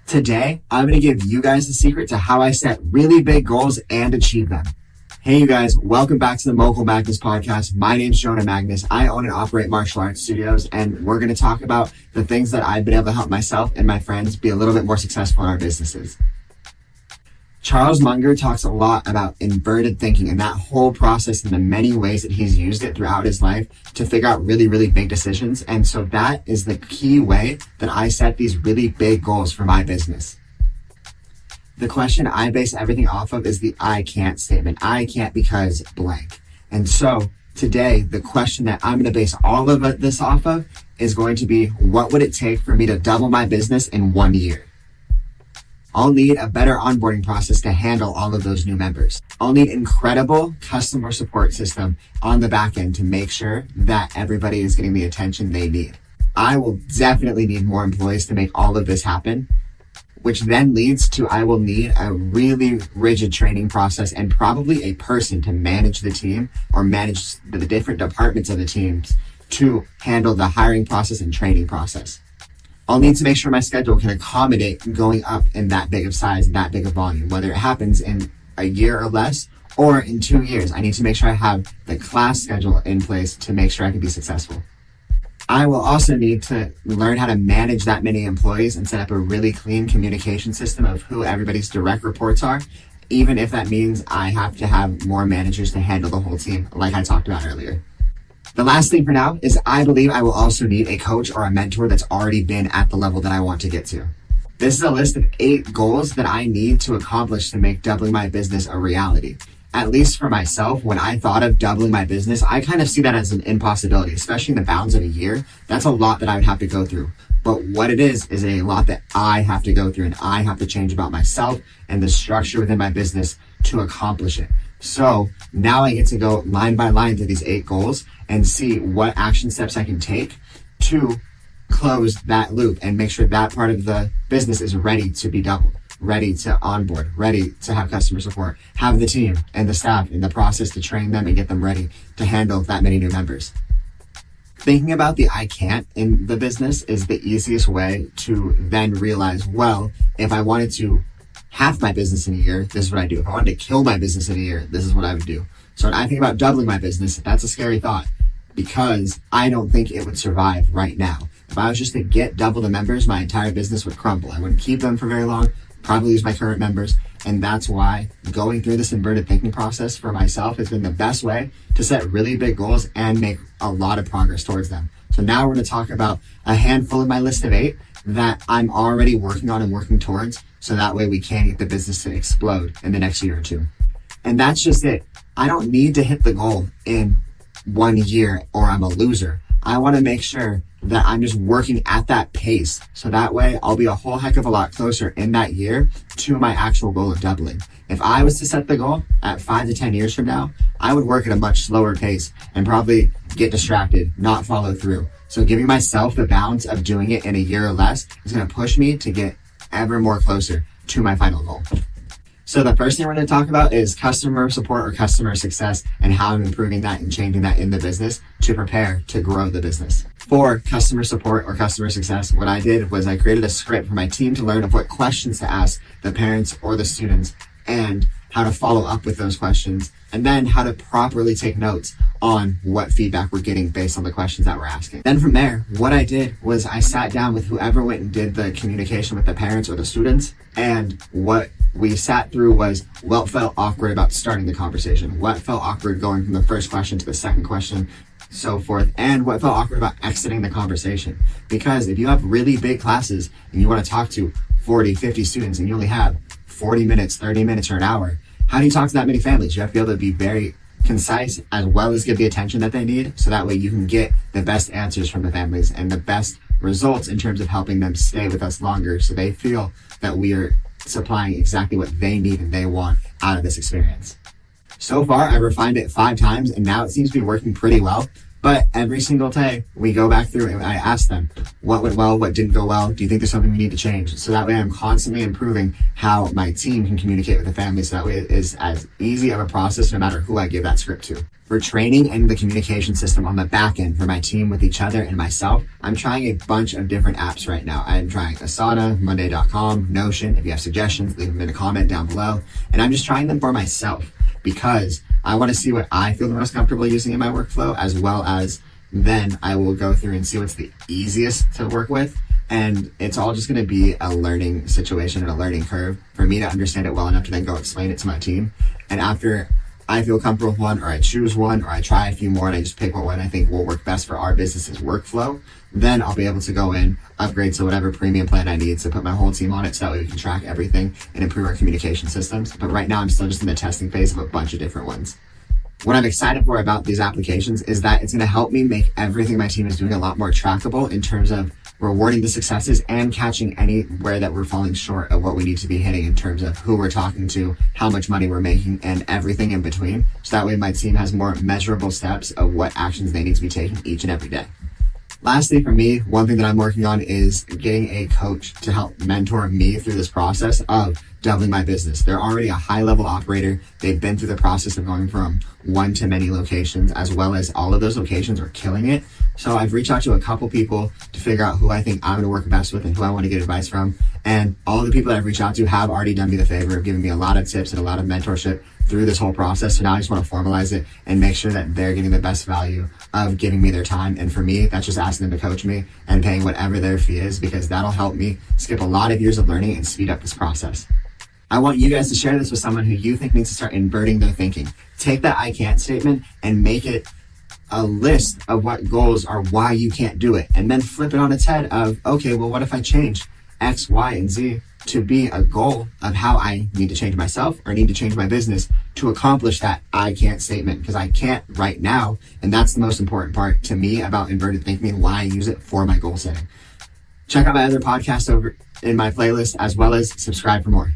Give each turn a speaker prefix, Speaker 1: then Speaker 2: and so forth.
Speaker 1: Today, I'm going to give you guys the secret to how I set really big goals and achieve them. Hey, you guys, welcome back to the Mogul Magness Podcast. My name's Jonah Magness. I own and operate martial arts studios, and we're going to talk about the things that I've been able to help myself and my friends be a little bit more successful in our businesses. Charles Munger talks a lot about inverted thinking and that whole process and the many ways that he's used it throughout his life to figure out really, really big decisions. And so that is the key way that I set these really big goals for my business. The question I base everything off of is the I can't statement. I can't because blank. And so today, the question that I'm going to base all of this off of is going to be, what would it take for me to double my business in 1 year? I'll need a better onboarding process to handle all of those new members. I'll need incredible customer support system on the back end to make sure that everybody is getting the attention they need. I will definitely need more employees to make all of this happen, which then leads to I will need a really rigid training process and probably a person to manage the team or manage the different departments of the teams to handle the hiring process and training process. I'll need to make sure my schedule can accommodate going up in that big of size and that big of volume, whether it happens in a year or less or in 2 years. I need to make sure I have the class schedule in place to make sure I can be successful. I will also need to learn how to manage that many employees and set up a really clean communication system of who everybody's direct reports are, even if that means I have to have more managers to handle the whole team, like I talked about earlier. The last thing for now is I believe I will also need a coach or a mentor that's already been at the level that I want to get to. This is a list of 8 goals that I need to accomplish to make doubling my business a reality. At least for myself, when I thought of doubling my business, I kind of see that as an impossibility, especially in the bounds of a year. That's a lot that I would have to go through. But what it is a lot that I have to go through and I have to change about myself and the structure within my business to accomplish it. So now I get to go line by line through these 8 goals and see what action steps I can take to close that loop and make sure that part of the business is ready to be doubled, ready to onboard, ready to have customer support, have the team and the staff and the process to train them and get them ready to handle that many new members. Thinking about the I can't in the business is the easiest way to then realize, well, if I wanted to half my business in a year, this is what I do. If I wanted to kill my business in a year, this is what I would do. So when I think about doubling my business, that's a scary thought because I don't think it would survive right now. If I was just to get double the members, my entire business would crumble. I wouldn't keep them for very long, probably lose my current members. And that's why going through this inverted thinking process for myself has been the best way to set really big goals and make a lot of progress towards them. So now we're going to talk about a handful of my list of 8 that I'm already working on and working towards. So that way we can get the business to explode in the next year or 2. And that's just it. I don't need to hit the goal in 1 year or I'm a loser. I want to make sure that I'm just working at that pace. So that way I'll be a whole heck of a lot closer in that year to my actual goal of doubling. If I was to set the goal at 5 to 10 years from now, I would work at a much slower pace and probably get distracted, not follow through. So giving myself the balance of doing it in a year or less is going to push me to get ever more closer to my final goal. So the first thing we're going to talk about is customer support or customer success and how I'm improving that and changing that in the business to prepare to grow the business. For customer support or customer success, what I did was I created a script for my team to learn of what questions to ask the parents or the students and how to follow up with those questions, and then how to properly take notes on what feedback we're getting based on the questions that we're asking. Then from there, what I did was I sat down with whoever went and did the communication with the parents or the students, and what we sat through was what felt awkward about starting the conversation, what felt awkward going from the first question to the second question, so forth, and what felt awkward about exiting the conversation. Because if you have really big classes and you want to talk to 40, 50 students and you only have 40 minutes, 30 minutes, or an hour, how do you talk to that many families? You have to be able to be very concise as well as give the attention that they need, so that way you can get the best answers from the families and the best results in terms of helping them stay with us longer, so they feel that we are supplying exactly what they need and they want out of this experience. So far, I've refined it 5 times and now it seems to be working pretty well. But every single day we go back through and I ask them what went well, what didn't go well. Do you think there's something we need to change? So that way I'm constantly improving how my team can communicate with the family. So that way it is as easy of a process no matter who I give that script to. For training and the communication system on the back end for my team with each other and myself, I'm trying a bunch of different apps right now. I'm trying Asana, Monday.com, Notion. If you have suggestions, leave them in a comment down below. And I'm just trying them for myself because I want to see what I feel the most comfortable using in my workflow, as well as then I will go through and see what's the easiest to work with. And it's all just going to be a learning situation and a learning curve for me to understand it well enough to then go explain it to my team. And after I feel comfortable with one, or I choose one, or I try a few more and I just pick what one I think will work best for our business's workflow, then I'll be able to go in, upgrade to whatever premium plan I need to put my whole team on it so that way we can track everything and improve our communication systems. But right now I'm still just in the testing phase of a bunch of different ones. What I'm excited for about these applications is that it's going to help me make everything my team is doing a lot more trackable in terms of rewarding the successes and catching anywhere that we're falling short of what we need to be hitting in terms of who we're talking to, how much money we're making, and everything in between. So that way my team has more measurable steps of what actions they need to be taking each and every day. Lastly, for me, one thing that I'm working on is getting a coach to help mentor me through this process of doubling my business. They're already a high-level operator. They've been through the process of going from one to many locations, as well as all of those locations are killing it. So I've reached out to a couple people to figure out who I think I'm going to work best with and who I want to get advice from. And all the people that I've reached out to have already done me the favor of giving me a lot of tips and a lot of mentorship through this whole process. So now I just want to formalize it and make sure that they're getting the best value of giving me their time. And for me, that's just asking them to coach me and paying whatever their fee is, because that'll help me skip a lot of years of learning and speed up this process. I want you guys to share this with someone who you think needs to start inverting their thinking. Take that I can't statement and make it a list of what goals are why you can't do it. And then flip it on its head of, okay, well, what if I change X, Y, and Z to be a goal of how I need to change myself or need to change my business to accomplish that I can't statement, because I can't right now. And that's the most important part to me about inverted thinking and why I use it for my goal setting. Check out my other podcasts over in my playlist, as well as subscribe for more.